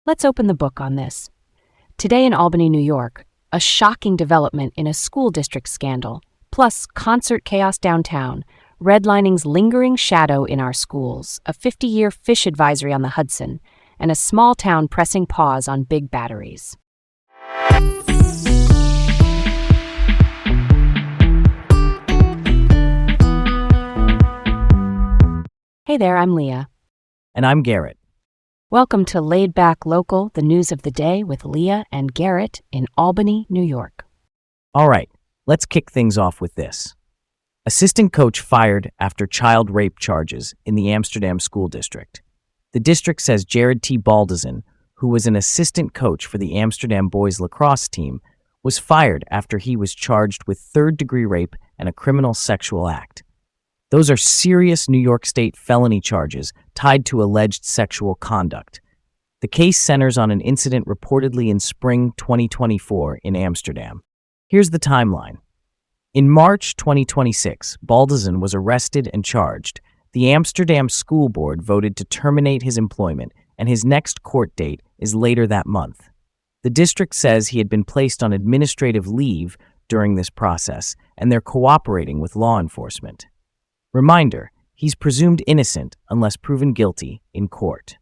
Let's open the book on this. Today in Albany, New York, a shocking development in a school district scandal, plus concert chaos downtown, redlining's lingering shadow in our schools, a 50-year fish advisory on the Hudson, and a small town pressing pause on big batteries. Hey there, I'm Leah. And I'm Garrett. Welcome to Laid Back Local, the news of the day with Leah and Garrett in Albany, New York. All right, let's kick things off with this. Assistant coach fired after child rape charges in the Amsterdam school district. The district says Jared T. Baldizin, who was an assistant coach for the Amsterdam boys lacrosse team, was fired after he was charged with third-degree rape and a criminal sexual act. Those are serious New York State felony charges tied to alleged sexual conduct. The case centers on an incident reportedly in spring 2024 in Amsterdam. Here's the timeline. In March 2026, Baldizin was arrested and charged. The Amsterdam School Board voted to terminate his employment, and his next court date is later that month. The district says he had been placed on administrative leave during this process, and they're cooperating with law enforcement. Reminder, he's presumed innocent unless proven guilty in court.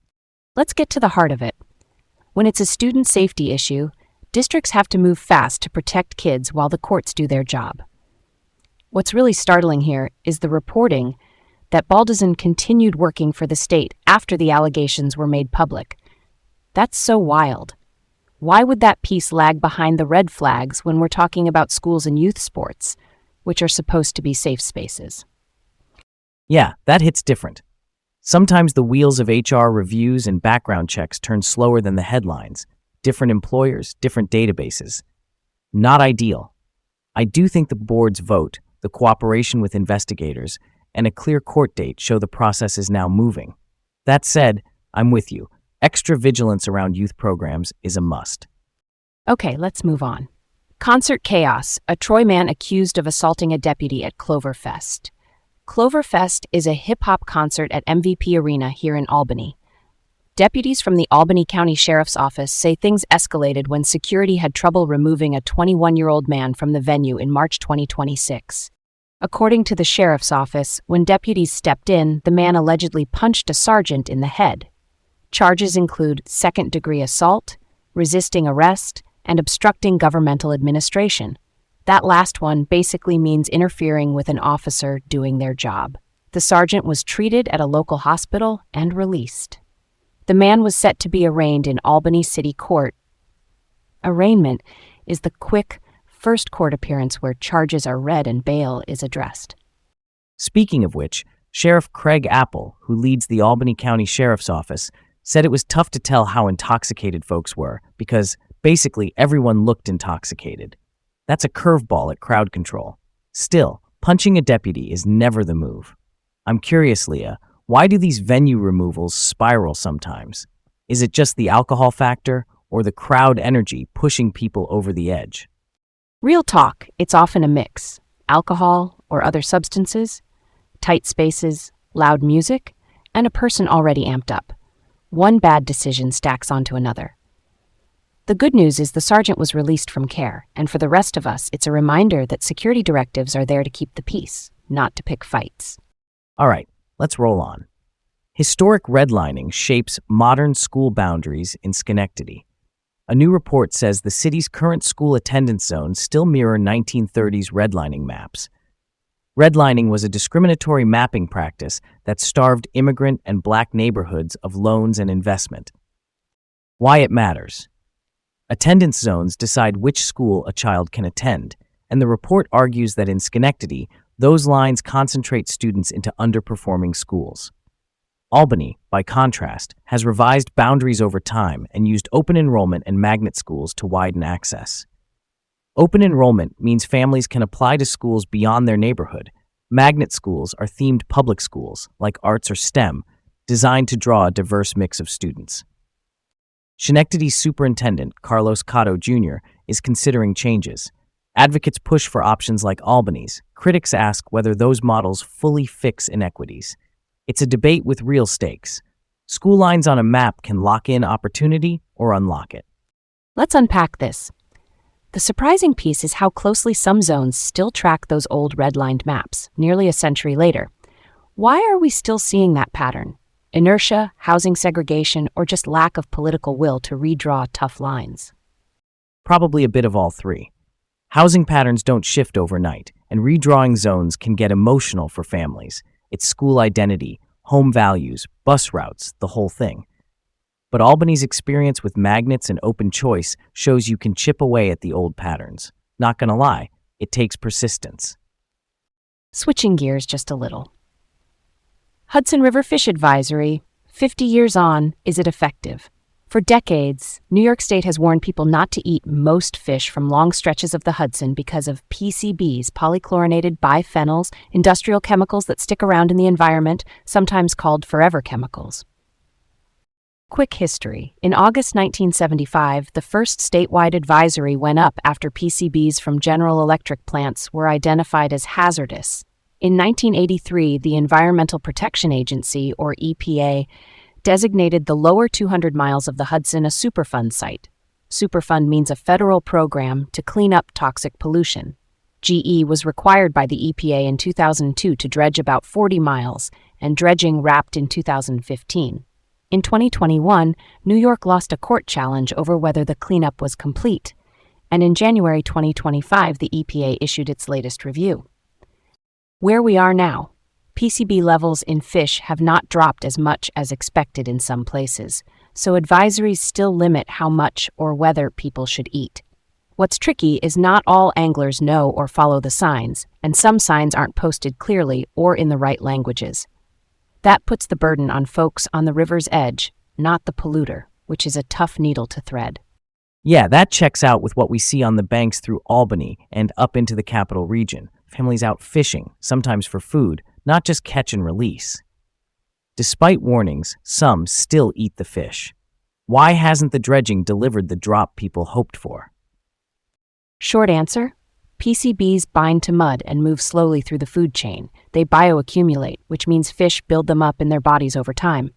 Let's get to the heart of it. When it's a student safety issue, districts have to move fast to protect kids while the courts do their job. What's really startling here is the reporting that Baldizin continued working for the state after the allegations were made public. That's so wild. Why would that piece lag behind the red flags when we're talking about schools and youth sports, which are supposed to be safe spaces? Yeah, that hits different. Sometimes the wheels of HR reviews and background checks turn slower than the headlines. Different employers, different databases. Not ideal. I do think the board's vote, the cooperation with investigators, and a clear court date show the process is now moving. That said, I'm with you. Extra vigilance around youth programs is a must. Okay, let's move on. Concert chaos, a Troy man accused of assaulting a deputy at Cloverfest. Cloverfest is a hip-hop concert at MVP Arena here in Albany. Deputies from the Albany County Sheriff's Office say things escalated when security had trouble removing a 21-year-old man from the venue in March 2026. According to the Sheriff's Office, when deputies stepped in, the man allegedly punched a sergeant in the head. Charges include second-degree assault, resisting arrest, and obstructing governmental administration. That last one basically means interfering with an officer doing their job. The sergeant was treated at a local hospital and released. The man was set to be arraigned in Albany City Court. Arraignment is the quick, first court appearance where charges are read and bail is addressed. Speaking of which, Sheriff Craig Apple, who leads the Albany County Sheriff's Office, said it was tough to tell how intoxicated folks were because basically everyone looked intoxicated. That's a curveball at crowd control. Still, punching a deputy is never the move. I'm curious, Leah, why do these venue removals spiral sometimes? Is it just the alcohol factor or the crowd energy pushing people over the edge? Real talk, it's often a mix. Alcohol or other substances, tight spaces, loud music, and a person already amped up. One bad decision stacks onto another. The good news is the sergeant was released from care, and for the rest of us, it's a reminder that security directives are there to keep the peace, not to pick fights. All right, let's roll on. Historic redlining shapes modern school boundaries in Schenectady. A new report says the city's current school attendance zones still mirror 1930s redlining maps. Redlining was a discriminatory mapping practice that starved immigrant and black neighborhoods of loans and investment. Why it matters. Attendance zones decide which school a child can attend, and the report argues that in Schenectady, those lines concentrate students into underperforming schools. Albany, by contrast, has revised boundaries over time and used open enrollment and magnet schools to widen access. Open enrollment means families can apply to schools beyond their neighborhood. Magnet schools are themed public schools, like arts or STEM, designed to draw a diverse mix of students. Schenectady's Superintendent, Carlos Cotto Jr., is considering changes. Advocates push for options like Albany's. Critics ask whether those models fully fix inequities. It's a debate with real stakes. School lines on a map can lock in opportunity or unlock it. Let's unpack this. The surprising piece is how closely some zones still track those old redlined maps, nearly a century later. Why are we still seeing that pattern? Inertia, housing segregation, or just lack of political will to redraw tough lines? Probably a bit of all three. Housing patterns don't shift overnight, and redrawing zones can get emotional for families. It's school identity, home values, bus routes, the whole thing. But Albany's experience with magnets and open choice shows you can chip away at the old patterns. Not gonna lie, it takes persistence. Switching gears just a little. Hudson River Fish Advisory. 50 years on, is it effective? For decades, New York State has warned people not to eat most fish from long stretches of the Hudson because of PCBs, polychlorinated biphenyls, industrial chemicals that stick around in the environment, sometimes called forever chemicals. Quick history. In August 1975, the first statewide advisory went up after PCBs from General Electric plants were identified as hazardous. In 1983, the Environmental Protection Agency, or EPA, designated the lower 200 miles of the Hudson a Superfund site. Superfund means a federal program to clean up toxic pollution. GE was required by the EPA in 2002 to dredge about 40 miles, and dredging wrapped in 2015. In 2021, New York lost a court challenge over whether the cleanup was complete, and in January 2025, the EPA issued its latest review. Where we are now, PCB levels in fish have not dropped as much as expected in some places, so advisories still limit how much or whether people should eat. What's tricky is not all anglers know or follow the signs, and some signs aren't posted clearly or in the right languages. That puts the burden on folks on the river's edge, not the polluter, which is a tough needle to thread. Yeah, that checks out with what we see on the banks through Albany and up into the capital region. Families out fishing, sometimes for food, not just catch and release. Despite warnings, some still eat the fish. Why hasn't the dredging delivered the drop people hoped for? Short answer: PCBs bind to mud and move slowly through the food chain. They bioaccumulate, which means fish build them up in their bodies over time.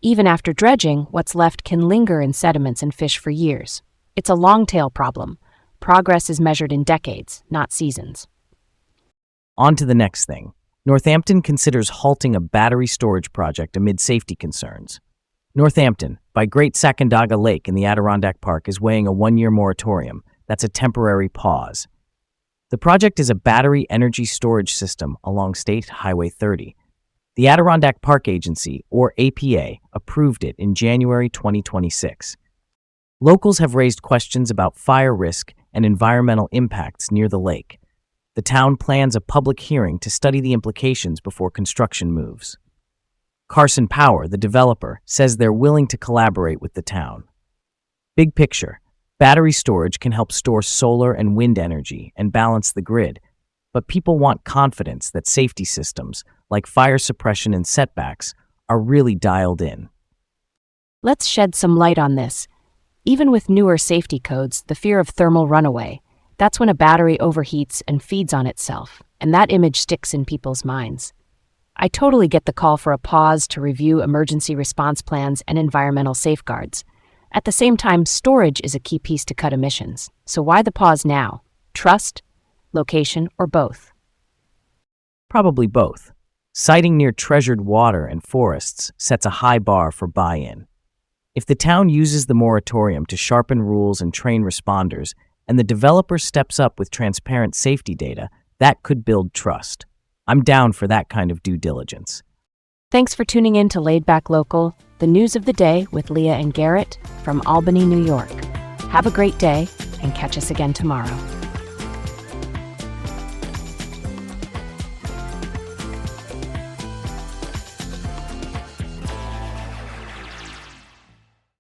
Even after dredging, what's left can linger in sediments and fish for years. It's a long-tail problem. Progress is measured in decades, not seasons. On to the next thing. Northampton considers halting a battery storage project amid safety concerns. Northampton, by Great Sacandaga Lake in the Adirondack Park, is weighing a 1-year moratorium. That's a temporary pause. The project is a battery energy storage system along State Highway 30. The Adirondack Park Agency, or APA, approved it in January 2026. Locals have raised questions about fire risk and environmental impacts near the lake. The town plans a public hearing to study the implications before construction moves. Carson Power, the developer, says they're willing to collaborate with the town. Big picture, battery storage can help store solar and wind energy and balance the grid, but people want confidence that safety systems, like fire suppression and setbacks, are really dialed in. Let's shed some light on this. Even with newer safety codes, the fear of thermal runaway, that's when a battery overheats and feeds on itself, and that image sticks in people's minds. I totally get the call for a pause to review emergency response plans and environmental safeguards. At the same time, storage is a key piece to cut emissions. So why the pause now? Trust, location, or both? Probably both. Siting near treasured water and forests sets a high bar for buy-in. If the town uses the moratorium to sharpen rules and train responders, and the developer steps up with transparent safety data, that could build trust. I'm down for that kind of due diligence. Thanks for tuning in to Laid Back Local, the news of the day with Leah and Garrett from Albany, New York. Have a great day and catch us again tomorrow.